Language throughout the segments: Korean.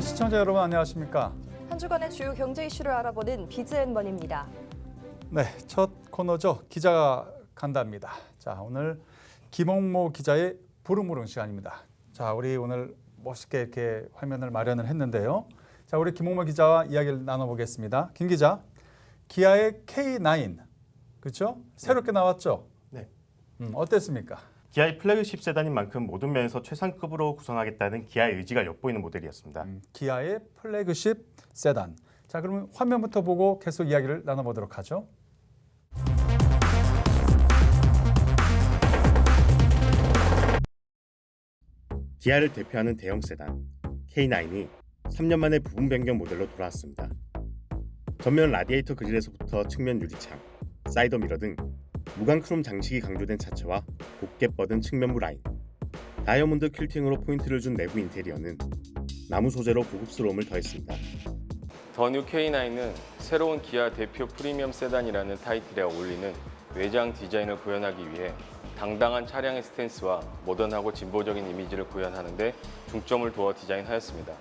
네, 시청자 여러분 안녕하십니까? 한 주간의 주요 경제 이슈를 알아보는 비즈앤머니입니다. 네, 첫 코너죠. 기자가 간답니다. 자, 오늘 김홍모 기자의 부릉부릉 시간입니다. 자, 우리 오늘 멋있게 이렇게 화면을 마련을 했는데요. 자, 우리 김홍모 기자와 이야기를 나눠보겠습니다. 김 기자, 기아의 K9, 그렇죠? 새롭게 나왔죠? 네. 어땠습니까? 기아의 플래그십 세단인 만큼 모든 면에서 최상급으로 구성하겠다는 기아의 의지가 엿보이는 모델이었습니다. 기아의 플래그십 세단. 자, 그러면 화면부터 보고 계속 이야기를 나눠보도록 하죠. 기아를 대표하는 대형 세단 K9이 3년 만에 부분 변경 모델로 돌아왔습니다. 전면 라디에이터 그릴에서부터 측면 유리창, 사이더 미러 등 무광 크롬 장식이 강조된 차체와 곱게 뻗은 측면부 라인, 다이아몬드 퀼팅으로 포인트를 준 내부 인테리어는 나무 소재로 고급스러움을 더했습니다. 더 뉴 K9은 새로운 기아 대표 프리미엄 세단이라는 타이틀에 어울리는 외장 디자인을 구현하기 위해 당당한 차량의 스탠스와 모던하고 진보적인 이미지를 구현하는 데 중점을 두어 디자인하였습니다.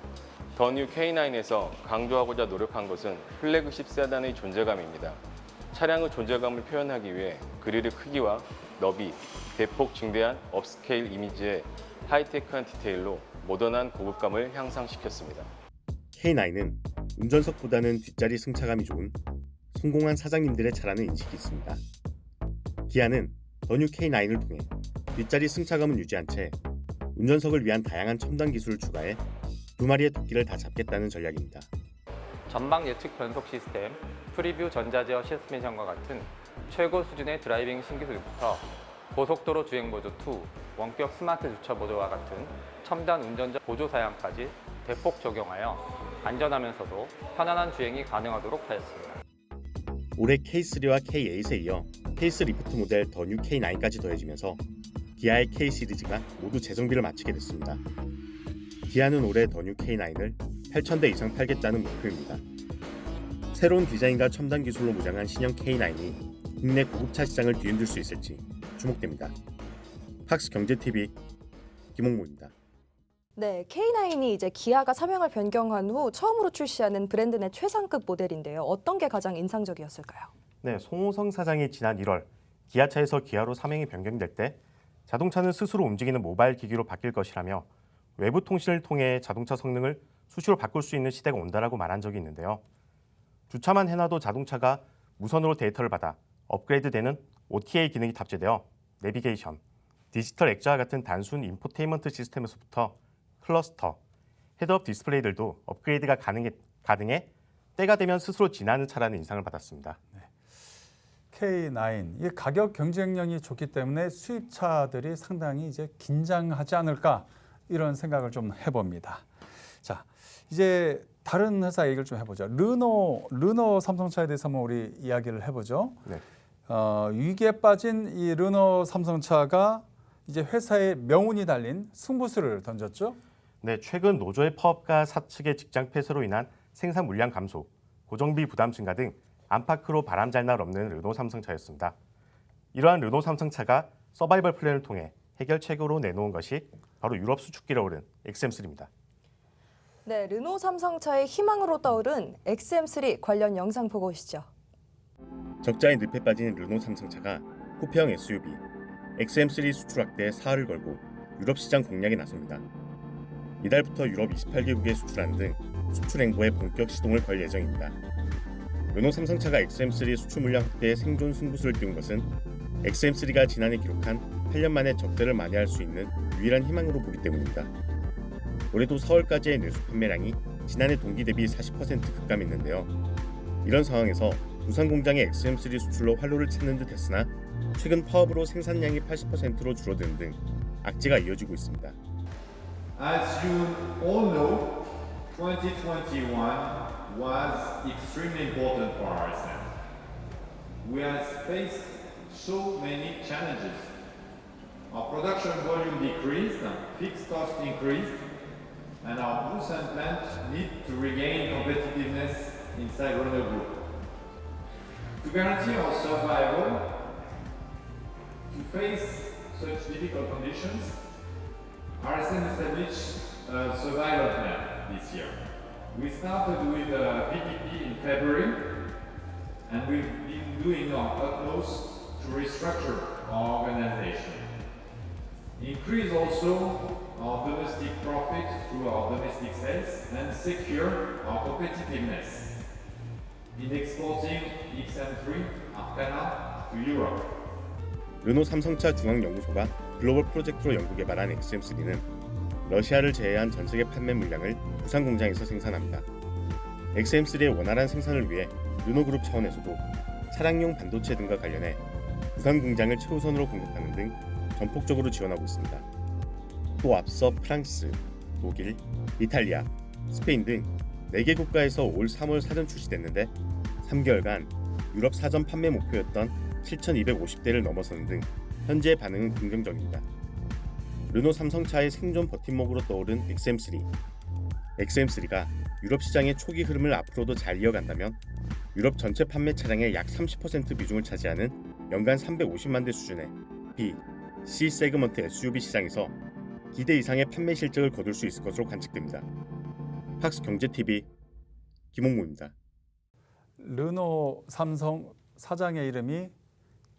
더 뉴 K9에서 강조하고자 노력한 것은 플래그십 세단의 존재감입니다. 차량의 존재감을 표현하기 위해 그릴의 크기와 너비, 대폭 증대한 업스케일 이미지에 하이테크한 디테일로 모던한 고급감을 향상시켰습니다. K9은 운전석보다는 뒷자리 승차감이 좋은 성공한 사장님들의 차라는 인식이 있습니다. 기아는 더 뉴 K9을 통해 뒷자리 승차감은 유지한 채 운전석을 위한 다양한 첨단 기술을 추가해 두 마리의 토끼를 다 잡겠다는 전략입니다. 전방 예측 변속 시스템, 프리뷰 전자제어 서스펜션과 같은 최고 수준의 드라이빙 신기술부터 고속도로 주행 보조 2, 원격 스마트 주차 보조와 같은 첨단 운전자 보조 사양까지 대폭 적용하여 안전하면서도 편안한 주행이 가능하도록 하였습니다. 올해 K3와 K8에 이어 페이스 리프트 모델 더 뉴 K9까지 더해지면서 기아의 K 시리즈가 모두 재정비를 마치게 됐습니다. 기아는 올해 더 뉴 K9을 8,000대 이상 팔겠다는 목표입니다. 새로운 디자인과 첨단 기술로 무장한 신형 K9이 국내 고급차 시장을 뒤흔들 수 있을지 주목됩니다. 팍스 경제TV 김홍모입니다. 네, K9이 이제 기아가 사명을 변경한 후 처음으로 출시하는 브랜드 내 최상급 모델인데요. 어떤 게 가장 인상적이었을까요? 네, 송호성 사장이 지난 1월 기아차에서 기아로 사명이 변경될 때 자동차는 스스로 움직이는 모바일 기기로 바뀔 것이라며 외부 통신을 통해 자동차 성능을 수시로 바꿀 수 있는 시대가 온다라고 말한 적이 있는데요. 주차만 해놔도 자동차가 무선으로 데이터를 받아 업그레이드되는 OTA 기능이 탑재되어 내비게이션, 디지털 액자와 같은 단순 인포테인먼트 시스템에서부터 클러스터, 헤드업 디스플레이들도 업그레이드가 가능해 때가 되면 스스로 진화하는 차라는 인상을 받았습니다. K9, 이 가격 경쟁력이 좋기 때문에 수입차들이 상당히 이제 긴장하지 않을까 이런 생각을 좀 해봅니다. 자, 이제 다른 회사 얘기를 좀 해보죠. 르노 삼성차에 대해서 한번 우리 이야기를 해보죠. 네. 위기에 빠진 이 르노 삼성차가 이제 회사의 명운이 달린 승부수를 던졌죠. 네, 최근 노조의 파업과 사측의 직장 폐쇄로 인한 생산 물량 감소, 고정비 부담 증가 등 안팎으로 바람 잘 날 없는 르노 삼성차였습니다. 이러한 르노 삼성차가 서바이벌 플랜을 통해 해결책으로 내놓은 것이 바로 유럽 수축기를 오른 XM3입니다. 네, 르노 삼성차의 희망으로 떠오른 XM3 관련 영상 보고 오시죠. 적자의 늪에 빠진 르노 삼성차가 쿠페형 SUV XM3 수출 확대에 사활을 걸고 유럽 시장 공략에 나섭니다. 이달부터 유럽 28개국에 수출하는 등 수출 행보에 본격 시동을 걸 예정입니다. 르노 삼성차가 XM3 수출 물량 확대에 생존 승부수를 띄운 것은 XM3가 지난해 기록한 8년 만에 적자를 만회할 수 있는 유일한 희망으로 보기 때문입니다. 올해도 4월까지의 내수 판매량이 지난해 동기 대비 40% 급감했는데요. 이런 상황에서 부산 공장의 XM3 수출로 활로를 찾는 듯 했으나 최근 파업으로 생산량이 80%로 줄어드는 등 악재가 이어지고 있습니다. As you all know, 2021 was extremely important for RSM. We have faced so many challenges. Our production volume decreased, fixed cost increased, and our Busan plant need to regain competitiveness inside Renault Group. To guarantee our survival, to face such difficult conditions, RSM established a survival plan this year. We started with VPP in February, and we've been doing our utmost to restructure our organization. Increase also our domestic profit through our domestic sales and secure our competitiveness in exporting XM3 Arcana to Europe. 르노 삼성차 중앙연구소가 글로벌 프로젝트로 연구개발한 XM3는 러시아를 제외한 전 세계 판매 물량을 부산 공장에서 생산합니다. XM3의 원활한 생산을 위해 르노그룹 차원에서도 차량용 반도체 등과 관련해 부산 공장을 최우선으로 공급하는 등 전폭적으로 지원하고 있습니다. 또 앞서 프랑스, 독일, 이탈리아, 스페인 등 4개 국가에서 올 3월 사전 출시됐는데 3개월간 유럽 사전 판매 목표였던 7,250대를 넘어서는 등 현재의 반응은 긍정적입니다. 르노 삼성차의 생존 버팀목으로 떠오른 XM3. XM3가 유럽 시장의 초기 흐름을 앞으로도 잘 이어간다면 유럽 전체 판매 차량의 약 30% 비중을 차지하는 연간 350만 대 수준의 B, C 세그먼트 SUV 시장에서 기대 이상의 판매 실적을 거둘 수 있을 것으로 관측됩니다. 팍스 경제TV 김홍무입니다. 르노 삼성 사장의 이름이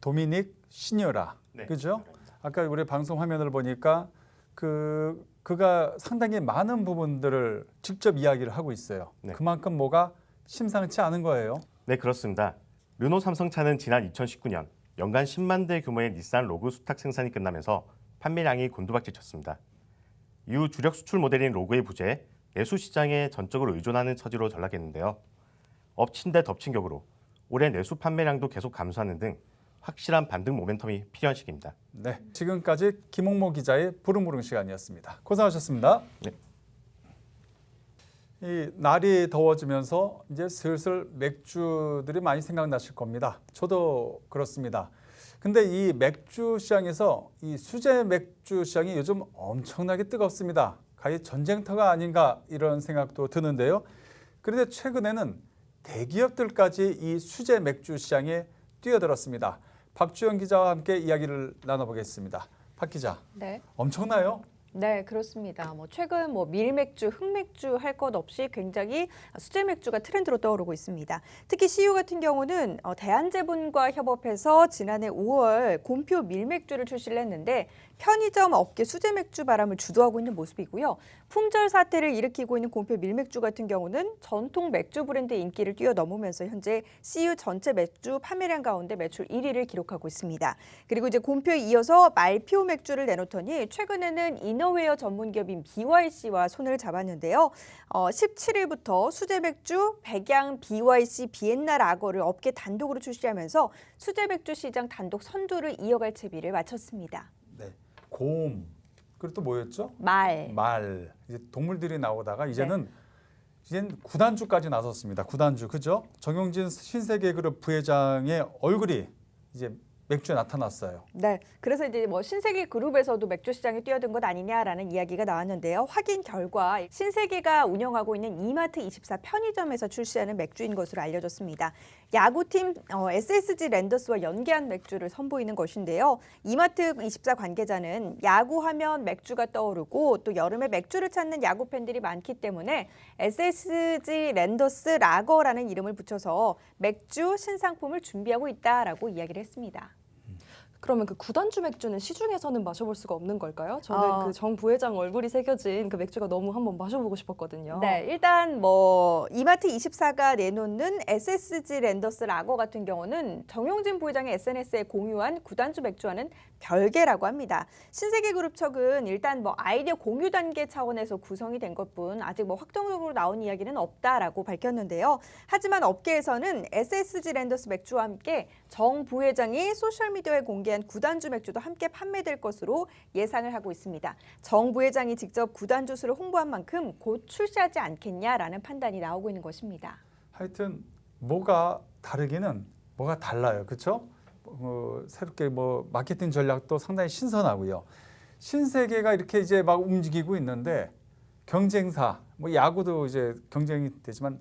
도미닉 시뉴라, 네, 그죠? 아까 우리 방송 화면을 보니까 그가 상당히 많은 부분들을 직접 이야기를 하고 있어요. 네. 그만큼 뭐가 심상치 않은 거예요. 네, 그렇습니다. 르노 삼성차는 지난 2019년 연간 10만 대 규모의 닛산 로그 수탁 생산이 끝나면서 판매량이 곤두박질쳤습니다. 이후 주력 수출 모델인 로그의 부재에 내수 시장에 전적으로 의존하는 처지로 전락했는데요. 엎친 데 덮친 격으로 올해 내수 판매량도 계속 감소하는 등 확실한 반등 모멘텀이 필요한 시기입니다. 네, 지금까지 김홍모 기자의 부릉부릉 시간이었습니다. 고생하셨습니다. 네. 이 날이 더워지면서 이제 슬슬 맥주들이 많이 생각나실 겁니다. 저도 그렇습니다. 근데 이 맥주 시장에서 이 수제 맥주 시장이 요즘 엄청나게 뜨겁습니다. 가히 전쟁터가 아닌가 이런 생각도 드는데요. 그런데 최근에는 대기업들까지 이 수제 맥주 시장에 뛰어들었습니다. 박주영 기자와 함께 이야기를 나눠보겠습니다. 박 기자, 네. 엄청나요? 네, 그렇습니다. 최근 밀맥주, 흑맥주 할 것 없이 굉장히 수제 맥주가 트렌드로 떠오르고 있습니다. 특히 CU 같은 경우는 대한제분과 협업해서 지난해 5월 곰표 밀맥주를 출시를 했는데 편의점 업계 수제 맥주 바람을 주도하고 있는 모습이고요. 품절 사태를 일으키고 있는 곰표 밀맥주 같은 경우는 전통 맥주 브랜드의 인기를 뛰어넘으면서 현재 CU 전체 맥주 판매량 가운데 매출 1위를 기록하고 있습니다. 그리고 이제 곰표에 이어서 말피오 맥주를 내놓더니 최근에는 이너웨어 전문 기업인 BYC와 손을 잡았는데요. 17일부터 수제 맥주 백양 BYC 비엔나 라거를 업계 단독으로 출시하면서 수제 맥주 시장 단독 선두를 이어갈 채비를 마쳤습니다. 네, 곰, 그리고 또 뭐였죠? 말. 이제 동물들이 나오다가 이제는 구단주까지 나섰습니다. 구단주, 그죠? 정용진 신세계그룹 부회장의 얼굴이 이제 맥주에 나타났어요. 네, 그래서 이제 신세계 그룹에서도 맥주 시장에 뛰어든 것 아니냐라는 이야기가 나왔는데요. 확인 결과 신세계가 운영하고 있는 이마트24 편의점에서 출시하는 맥주인 것으로 알려졌습니다. 야구팀 SSG 랜더스와 연계한 맥주를 선보이는 것인데요. 이마트24 관계자는 야구하면 맥주가 떠오르고 또 여름에 맥주를 찾는 야구 팬들이 많기 때문에 SSG 랜더스 라거라는 이름을 붙여서 맥주 신상품을 준비하고 있다라고 이야기를 했습니다. 그러면 그 구단주 맥주는 시중에서는 마셔볼 수가 없는 걸까요? 저는 그 정 부회장 얼굴이 새겨진 그 맥주가 너무 한번 마셔보고 싶었거든요. 네, 일단 이마트24가 내놓는 SSG 랜더스 라거 같은 경우는 정용진 부회장의 SNS에 공유한 구단주 맥주와는 별개라고 합니다. 신세계그룹 측은 일단 아이디어 공유 단계 차원에서 구성이 된 것뿐 아직 확정적으로 나온 이야기는 없다라고 밝혔는데요. 하지만 업계에서는 SSG 랜더스 맥주와 함께 정 부회장이 소셜미디어에 공개한 구단주 맥주도 함께 판매될 것으로 예상을 하고 있습니다. 정 부회장이 직접 구단주 수를 홍보한 만큼 곧 출시하지 않겠냐라는 판단이 나오고 있는 것입니다. 하여튼 뭐가 다르기는 뭐가 달라요, 그렇죠? 새롭게 마케팅 전략도 상당히 신선하고요. 신세계가 이렇게 이제 막 움직이고 있는데 경쟁사, 야구도 이제 경쟁이 되지만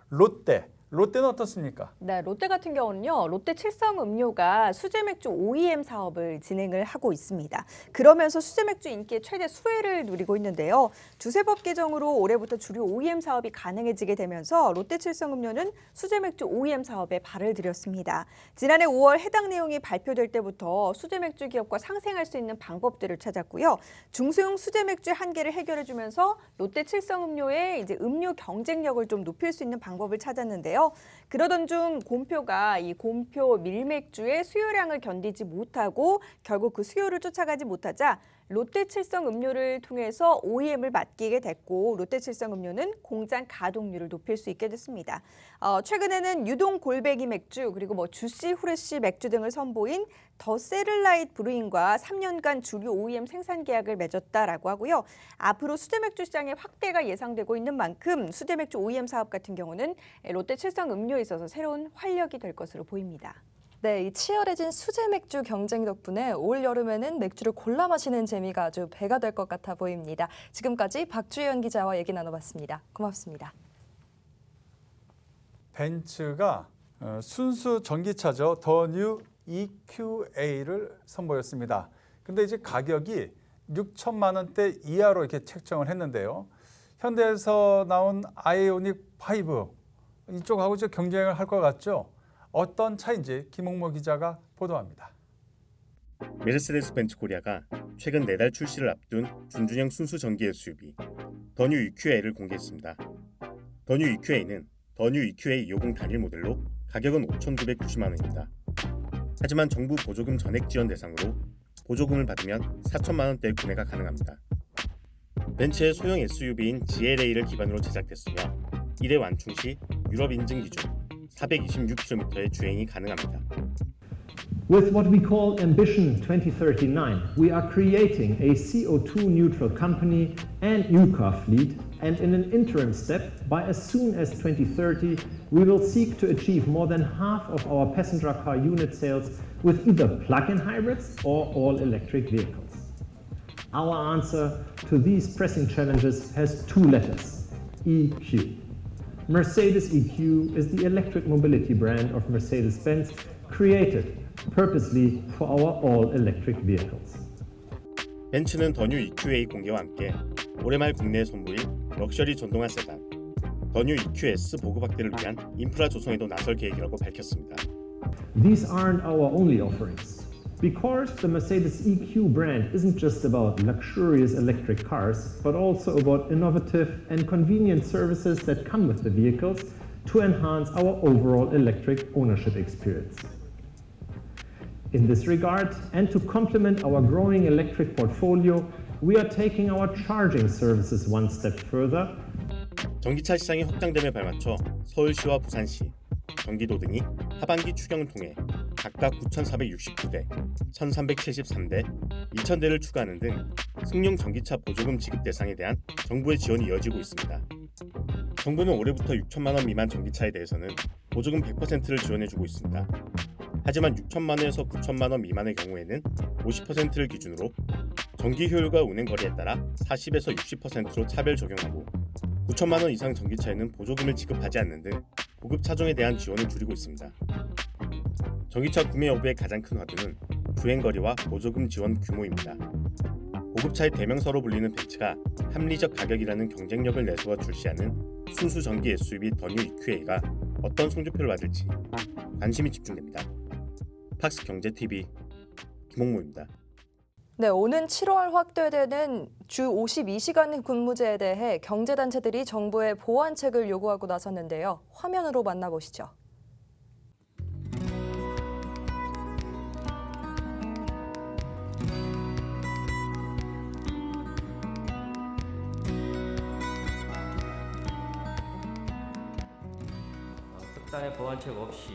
롯데, 롯데는 어떻습니까? 네, 롯데 같은 경우는요, 롯데 칠성 음료가 수제 맥주 OEM 사업을 진행을 하고 있습니다. 그러면서 수제 맥주 인기의 최대 수혜를 누리고 있는데요. 주세법 개정으로 올해부터 주류 OEM 사업이 가능해지게 되면서 롯데 칠성 음료는 수제 맥주 OEM 사업에 발을 들였습니다. 지난해 5월 해당 내용이 발표될 때부터 수제 맥주 기업과 상생할 수 있는 방법들을 찾았고요. 중소형 수제 맥주 한계를 해결해주면서 롯데 칠성 음료의 이제 음료 경쟁력을 좀 높일 수 있는 방법을 찾았는데요. 그러던 중 곰표가 이 곰표 밀맥주의 수요량을 견디지 못하고 결국 그 수요를 쫓아가지 못하자 롯데 칠성 음료를 통해서 OEM을 맡기게 됐고 롯데 칠성 음료는 공장 가동률을 높일 수 있게 됐습니다. 최근에는 유동 골배기 맥주 그리고 뭐 주시 후레쉬 맥주 등을 선보인 더 세를라이트 브루잉과 3년간 주류 OEM 생산 계약을 맺었다라고 하고요. 앞으로 수제 맥주 시장의 확대가 예상되고 있는 만큼 수제 맥주 OEM 사업 같은 경우는 롯데 칠성 음료에 있어서 새로운 활력이 될 것으로 보입니다. 네, 이 치열해진 수제 맥주 경쟁 덕분에 올 여름에는 맥주를 골라 마시는 재미가 아주 배가 될 것 같아 보입니다. 지금까지 박주연 기자와 얘기 나눠봤습니다. 고맙습니다. 벤츠가 순수 전기차죠. 더 뉴 EQA를 선보였습니다. 근데 이제 가격이 6천만 원대 이하로 이렇게 책정을 했는데요. 현대에서 나온 아이오닉 5 이쪽하고 이제 경쟁을 할 것 같죠. 어떤 차인지 김홍모 기자가 보도합니다. 메르세데스 벤츠 코리아가 최근 4달 출시를 앞둔 준중형 순수 전기 SUV 더 뉴 EQA를 공개했습니다. 더 뉴 EQA는 더 뉴 EQA 250 단일 모델로 가격은 5,990만 원입니다. 하지만 정부 보조금 전액 지원 대상으로 보조금을 받으면 4천만 원대의 구매가 가능합니다. 벤츠의 소형 SUV인 GLA를 기반으로 제작됐으며 1회 완충 시 유럽 인증 기준 426km의 주행이 가능합니다. With what we call Ambition 2039, we are creating a CO2 neutral company and new car fleet, and in an interim step, by as soon as 2030, we will seek to achieve more than half of our passenger car unit sales with either plug-in hybrids or all-electric vehicles. Our answer to these pressing challenges has 2 letters, EQ. Mercedes EQ is the electric mobility brand of Mercedes-Benz, created purposely for our all-electric vehicles. 벤츠는 더 뉴 EQA 공개와 함께 올해 말 국내에 선보일 럭셔리 전동화 세단 더 뉴 EQS 보급 확대를 위한 인프라 조성에도 나설 계획이라고 밝혔습니다. These aren't our only offerings. Because the Mercedes EQ brand isn't just about luxurious electric cars, but also about innovative and convenient services that come with the vehicles to enhance our overall electric ownership experience. In this regard, and to complement our growing electric portfolio, we are taking our charging services one step further. 전기차 시장이 확장됨에 발맞춰 서울시와 부산시, 경기도 등이 하반기 추경을 통해 각각 9,469대, 1,373대, 2,000대를 추가하는 등 승용 전기차 보조금 지급 대상에 대한 정부의 지원이 이어지고 있습니다. 정부는 올해부터 6천만 원 미만 전기차에 대해서는 보조금 100%를 지원해주고 있습니다. 하지만 6천만 원에서 9천만 원 미만의 경우에는 50%를 기준으로 전기 효율과 운행 거리에 따라 40에서 60%로 차별 적용하고 9천만 원 이상 전기차에는 보조금을 지급하지 않는 등 고급 차종에 대한 지원을 줄이고 있습니다. 전기차 구매 여부의 가장 큰 화두는 주행거리와 보조금 지원 규모입니다. 고급차의 대명사로 불리는 벤츠가 합리적 가격이라는 경쟁력을 내세워 출시하는 순수 전기 SUV 더 뉴 EQA가 어떤 성적표를 받을지 관심이 집중됩니다. 팍스 경제TV 김홍모입니다. 네, 오는 7월 확대되는 주 52시간 근무제에 대해 경제단체들이 정부에 보완책을 요구하고 나섰는데요. 화면으로 만나보시죠. 특단의 보완책 없이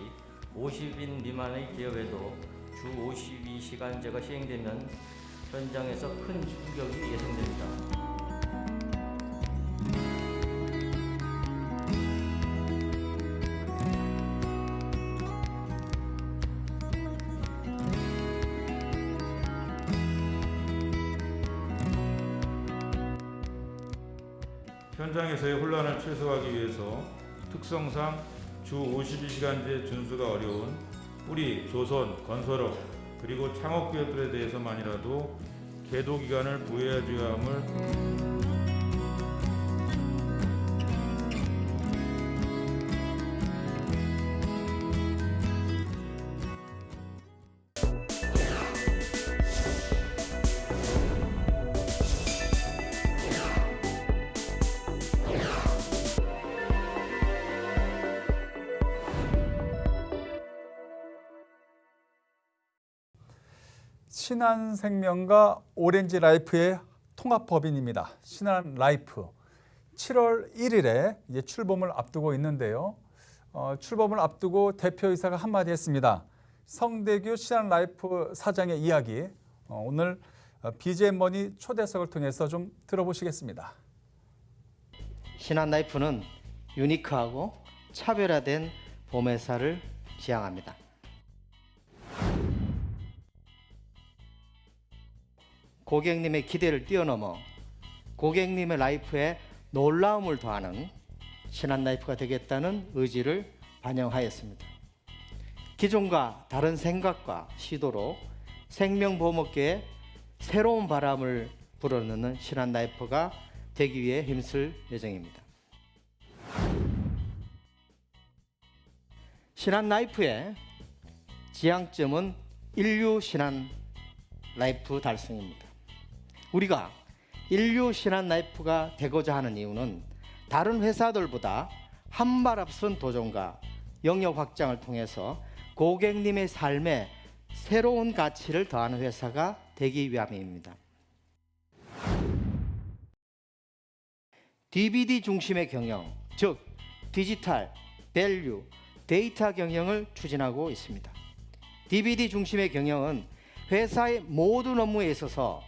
50인 미만의 기업에도 주 52시간제가 시행되면 현장에서 큰 충격이 예상됩니다. 현장에서의 혼란을 최소화하기 위해서 특성상 주 주 52시간제 준수가 어려운 우리 조선, 건설업, 그리고 창업기업들에 대해서만이라도 계도 기간을 부여해줘야 함을 신한생명과 오렌지라이프의 통합법인입니다. 신한라이프 7월 1일에 이제 출범을 앞두고 있는데요. 출범을 앞두고 대표이사가 한마디 했습니다. 성대규 신한라이프 사장의 이야기 오늘 BGM머니 초대석을 통해서 좀 들어보시겠습니다. 신한라이프는 유니크하고 차별화된 보험회사를 지향합니다. 고객님의 기대를 뛰어넘어 고객님의 라이프에 놀라움을 더하는 신한라이프가 되겠다는 의지를 반영하였습니다. 기존과 다른 생각과 시도로 생명보험업계에 새로운 바람을 불어넣는 신한라이프가 되기 위해 힘쓸 예정입니다. 신한라이프의 지향점은 인류 신한라이프 달성입니다. 우리가 인류 신한라이프가 되고자 하는 이유는 다른 회사들보다 한 발 앞선 도전과 영역 확장을 통해서 고객님의 삶에 새로운 가치를 더하는 회사가 되기 위함입니다. DVD 중심의 경영, 즉 디지털, 밸류, 데이터 경영을 추진하고 있습니다. DVD 중심의 경영은 회사의 모든 업무에 있어서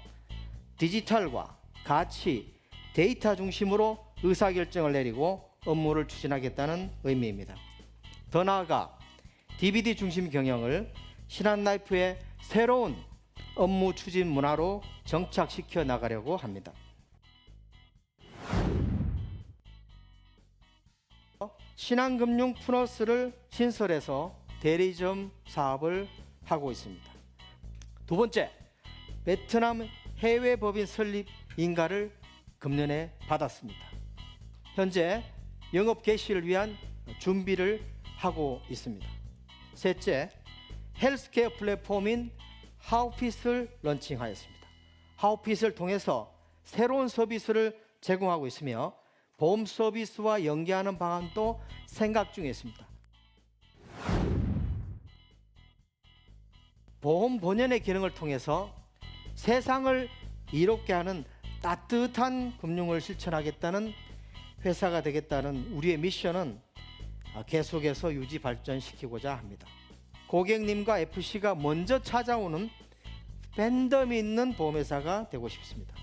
디지털과 가치, 데이터 중심으로 의사결정을 내리고 업무를 추진하겠다는 의미입니다. 더 나아가 DVD 중심 경영을 신한라이프의 새로운 업무 추진 문화로 정착시켜 나가려고 합니다. 신한금융 플러스를 신설해서 대리점 사업을 하고 있습니다. 두 번째, 베트남 해외 법인 설립 인가를 금년에 받았습니다. 현재 영업 개시를 위한 준비를 하고 있습니다. 셋째, 헬스케어 플랫폼인 하우핏을 런칭하였습니다. 하우핏을 통해서 새로운 서비스를 제공하고 있으며 보험 서비스와 연계하는 방안도 생각 중에 있습니다. 보험 본연의 기능을 통해서 세상을 이롭게 하는 따뜻한 금융을 실천하겠다는 회사가 되겠다는 우리의 미션은 계속해서 유지 발전시키고자 합니다. 고객님과 FC가 먼저 찾아오는 팬덤이 있는 보험회사가 되고 싶습니다.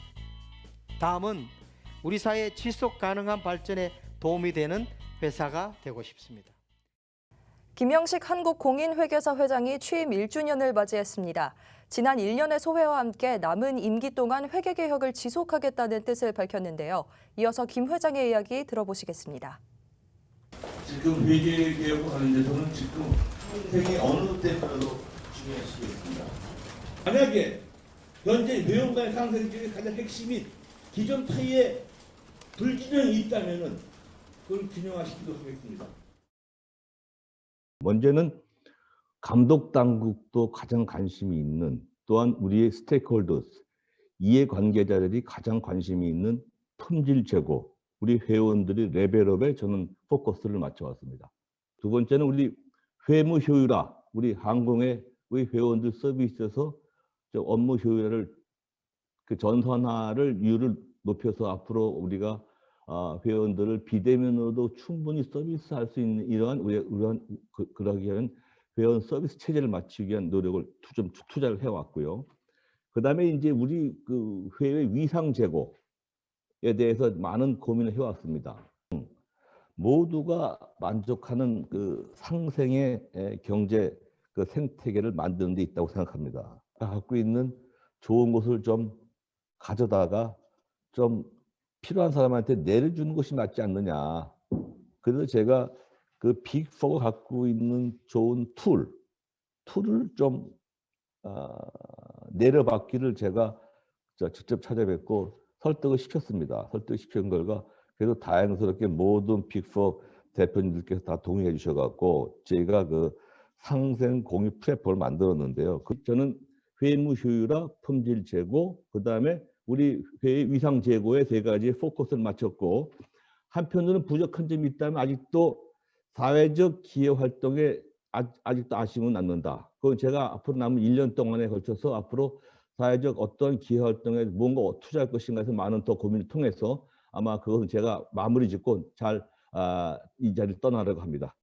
다음은 우리 사회의 지속 가능한 발전에 도움이 되는 회사가 되고 싶습니다. 김영식 한국공인회계사 회장이 취임 1주년을 맞이했습니다. 지난 1년의 소회와 함께 남은 임기 동안 회계개혁을 지속하겠다는 뜻을 밝혔는데요. 이어서 김 회장의 이야기 들어보시겠습니다. 지금 회계개혁을 하는 데서는 지금 평생이 어느 때보다도 중요하시겠습니다. 만약에 현재 회원과의 상생 중에 가장 핵심이 기존 타이의 불균형이 있다면 그걸 균형화시키도록 하겠습니다. 먼저는 감독 당국도 가장 관심이 있는, 또한 우리의 스테이크홀더스, 이해관계자들이 가장 관심이 있는 품질 제고, 우리 회원들의 레벨업에 저는 포커스를 맞춰왔습니다. 두 번째는 우리 회무 효율화, 우리 항공의 우리 회원들 서비스에서 업무 효율화를 전선화를 이율을 높여서 앞으로 우리가 회원들을 비대면으로도 충분히 서비스할 수 있는 이러한 그러기 위한 회원 서비스 체제를 맞추기 위한 노력을 좀 투자를 해왔고요. 그다음에 이제 우리 그 회의 위상 제고에 대해서 많은 고민을 해왔습니다. 모두가 만족하는 그 상생의 경제 그 생태계를 만드는 데 있다고 생각합니다. 갖고 있는 좋은 것을 좀 가져다가 좀 필요한 사람한테 내려주는 것이 맞지 않느냐. 그래서 제가 그 빅4가 갖고 있는 좋은 툴을 좀 내려받기를 제가 직접 찾아뵙고 설득을 시켰습니다. 설득시킨 결과 그래도 다행스럽게 모든 빅4 대표님들께서 다 동의해 주셔갖고 제가 그 상생 공유 플랫폼을 만들었는데요. 저는 회무 효율화, 품질 제고, 그 다음에 우리 회의 위상 제고에 3가지 포커스를 맞췄고, 한편으로는 부족한 점이 있다면 아직도 사회적 기회 활동에 아직도 아쉬움은 남는다. 그건 제가 앞으로 남은 1년 동안에 걸쳐서 앞으로 사회적 어떤 기회 활동에 뭔가 투자할 것인가 해서 많은 더 고민을 통해서 아마 그것은 제가 마무리 짓고 잘 이 자리를 떠나려고 합니다.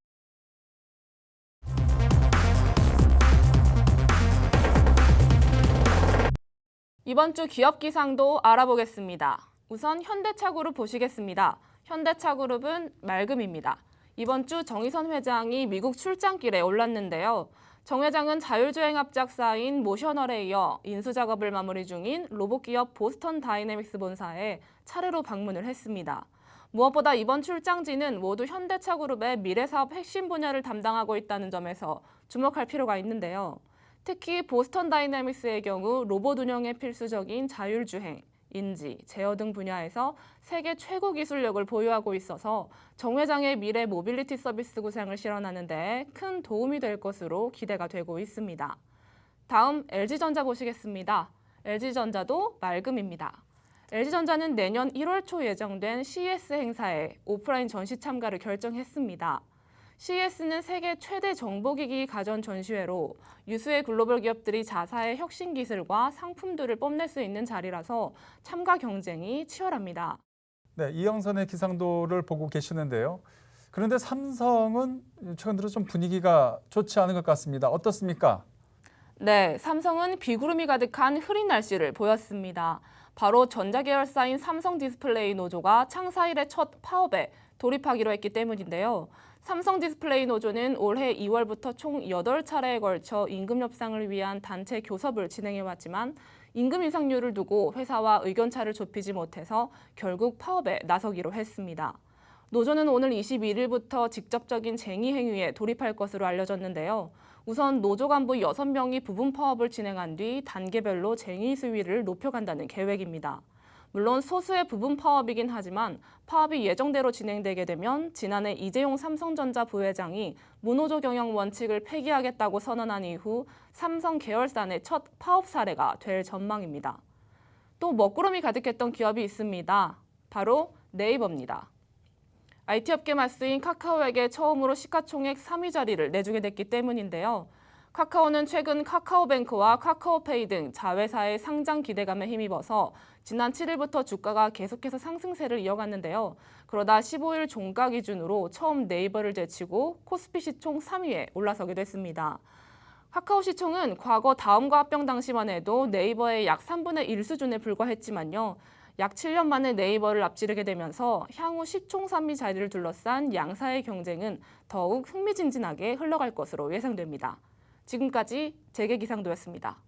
이번 주 기업 기상도 알아보겠습니다. 우선 현대차그룹 보시겠습니다. 현대차그룹은 맑음입니다. 이번 주 정의선 회장이 미국 출장길에 올랐는데요. 정 회장은 자율주행 합작사인 모셔널에 이어 인수작업을 마무리 중인 로봇기업 보스턴 다이내믹스 본사에 차례로 방문을 했습니다. 무엇보다 이번 출장지는 모두 현대차그룹의 미래사업 핵심 분야를 담당하고 있다는 점에서 주목할 필요가 있는데요. 특히 보스턴 다이내믹스의 경우 로봇 운영에 필수적인 자율주행, 인지, 제어 등 분야에서 세계 최고 기술력을 보유하고 있어서 정 회장의 미래 모빌리티 서비스 구상을 실현하는 데 큰 도움이 될 것으로 기대가 되고 있습니다. 다음 LG전자 보시겠습니다. LG전자도 맑음입니다. LG전자는 내년 1월 초 예정된 CES 행사에 오프라인 전시 참가를 결정했습니다. CES는 세계 최대 정보기기 가전 전시회로 유수의 글로벌 기업들이 자사의 혁신 기술과 상품들을 뽐낼 수 있는 자리라서 참가 경쟁이 치열합니다. 네, 이영선의 기상도를 보고 계시는데요. 그런데 삼성은 최근 들어 좀 분위기가 좋지 않은 것 같습니다. 어떻습니까? 네, 삼성은 비구름이 가득한 흐린 날씨를 보였습니다. 바로 전자계열사인 삼성 디스플레이 노조가 창사 이래 첫 파업에 돌입하기로 했기 때문인데요. 삼성 디스플레이 노조는 올해 2월부터 총 8차례에 걸쳐 임금 협상을 위한 단체 교섭을 진행해왔지만 임금 인상률을 두고 회사와 의견차를 좁히지 못해서 결국 파업에 나서기로 했습니다. 노조는 오늘 21일부터 직접적인 쟁의 행위에 돌입할 것으로 알려졌는데요. 우선 노조 간부 6명이 부분 파업을 진행한 뒤 단계별로 쟁의 수위를 높여간다는 계획입니다. 물론 소수의 부분 파업이긴 하지만 파업이 예정대로 진행되게 되면 지난해 이재용 삼성전자 부회장이 무노조 경영 원칙을 폐기하겠다고 선언한 이후 삼성 계열사 내 첫 파업 사례가 될 전망입니다. 또 먹구름이 가득했던 기업이 있습니다. 바로 네이버입니다. IT 업계 맞수인 카카오에게 처음으로 시가총액 3위 자리를 내주게 됐기 때문인데요. 카카오는 최근 카카오뱅크와 카카오페이 등 자회사의 상장 기대감에 힘입어서 지난 7일부터 주가가 계속해서 상승세를 이어갔는데요. 그러다 15일 종가 기준으로 처음 네이버를 제치고 코스피 시총 3위에 올라서게 됐습니다. 카카오 시총은 과거 다음과 합병 당시만 해도 네이버의 약 3분의 1 수준에 불과했지만요. 약 7년 만에 네이버를 앞지르게 되면서 향후 시총 3위 자리를 둘러싼 양사의 경쟁은 더욱 흥미진진하게 흘러갈 것으로 예상됩니다. 지금까지 재계기상도였습니다.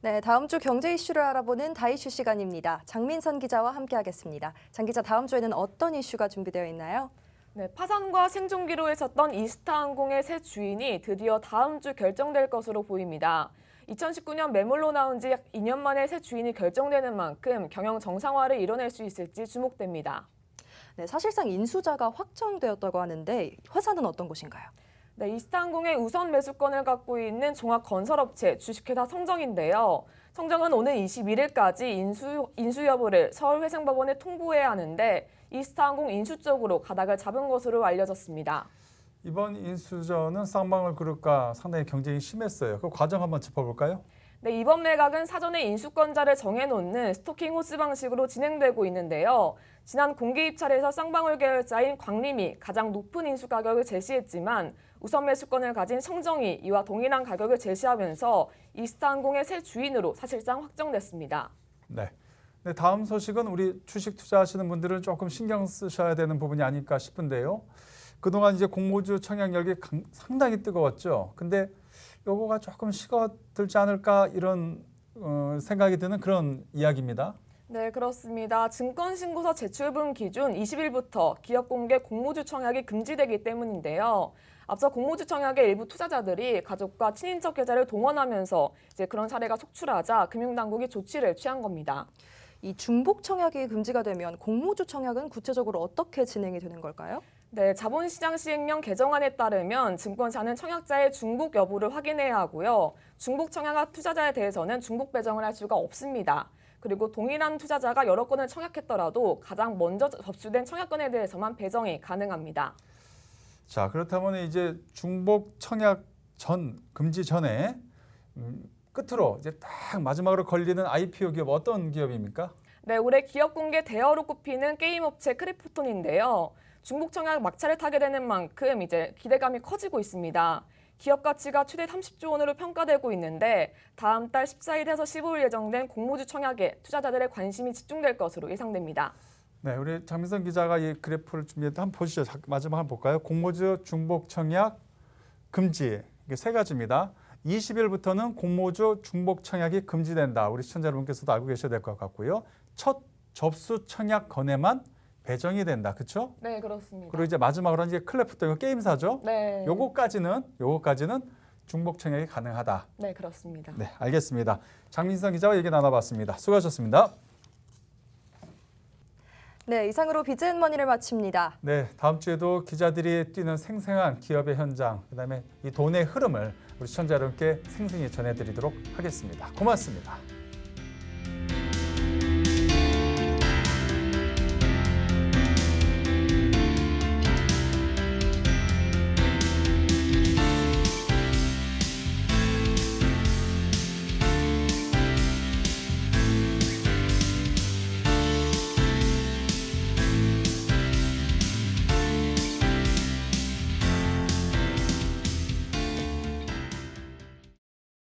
네, 다음 주 경제 이슈를 알아보는 다이슈 시간입니다. 장민선 기자와 함께하겠습니다. 장 기자, 다음 주에는 어떤 이슈가 준비되어 있나요? 네, 파산과 생존기로 했었던 이스타항공의 새 주인이 드디어 다음 주 결정될 것으로 보입니다. 2019년 매물로 나온 지 약 2년 만에 새 주인이 결정되는 만큼 경영 정상화를 이뤄낼 수 있을지 주목됩니다. 네, 사실상 인수자가 확정되었다고 하는데 회사는 어떤 곳인가요? 네, 이스타항공의 우선 매수권을 갖고 있는 종합건설업체 주식회사 성정인데요. 성정은 오는 21일까지 인수 여부를 서울회생법원에 통보해야 하는데 이스타항공 인수 쪽으로 가닥을 잡은 것으로 알려졌습니다. 이번 인수전은 쌍방울그룹과 상당히 경쟁이 심했어요. 그 과정 한번 짚어볼까요? 네, 이번 매각은 사전에 인수권자를 정해놓는 스토킹 호스 방식으로 진행되고 있는데요. 지난 공개 입찰에서 쌍방울 계열사인 광림이 가장 높은 인수 가격을 제시했지만 우선 매수권을 가진 성정이 이와 동일한 가격을 제시하면서 이스타항공의 새 주인으로 사실상 확정됐습니다. 네. 네, 다음 소식은 우리 주식 투자하시는 분들은 조금 신경 쓰셔야 되는 부분이 아닐까 싶은데요. 그동안 이제 공모주 청약열기 상당히 뜨거웠죠. 근데 요거가 조금 식어들지 않을까 이런 생각이 드는 그런 이야기입니다. 네, 그렇습니다. 증권신고서 제출분 기준 20일부터 기업공개 공모주 청약이 금지되기 때문인데요. 앞서 공모주 청약의 일부 투자자들이 가족과 친인척 계좌를 동원하면서 이제 그런 사례가 속출하자 금융당국이 조치를 취한 겁니다. 이 중복 청약이 금지가 되면 공모주 청약은 구체적으로 어떻게 진행이 되는 걸까요? 네, 자본시장 시행령 개정안에 따르면 증권사는 청약자의 중복 여부를 확인해야 하고요. 중복 청약한 투자자에 대해서는 중복 배정을 할 수가 없습니다. 그리고 동일한 투자자가 여러 건을 청약했더라도 가장 먼저 접수된 청약건에 대해서만 배정이 가능합니다. 자, 그렇다면 이제 중복 청약 전 금지 전에 끝으로 이제 딱 마지막으로 걸리는 IPO 기업 어떤 기업입니까? 네, 올해 기업 공개 대여로 꼽히는 게임 업체 크래프톤인데요. 중복 청약 막차를 타게 되는 만큼 이제 기대감이 커지고 있습니다. 기업 가치가 최대 30조 원으로 평가되고 있는데 다음 달 14일에서 15일 예정된 공모주 청약에 투자자들의 관심이 집중될 것으로 예상됩니다. 네, 우리 장민선 기자가 이 그래프를 준비했는데 한번 보시죠. 마지막 한번 볼까요? 공모주 중복 청약 금지 이게 세 가지입니다. 20일부터는 공모주 중복 청약이 금지된다. 우리 시청자 여러분께서도 알고 계셔야 될 것 같고요. 첫 접수 청약 건에만 배정이 된다. 그렇죠? 네, 그렇습니다. 그리고 이제 마지막으로 이제 클래프톤 이거 게임사죠? 네. 요거까지는 중복 청약이 가능하다. 네, 그렇습니다. 네, 알겠습니다. 장민선 기자와 얘기 나눠봤습니다. 수고하셨습니다. 네, 이상으로 비즈앤머니를 마칩니다. 네, 다음 주에도 기자들이 뛰는 생생한 기업의 현장, 그다음에 이 돈의 흐름을 우리 시청자 여러분께 생생히 전해드리도록 하겠습니다. 고맙습니다.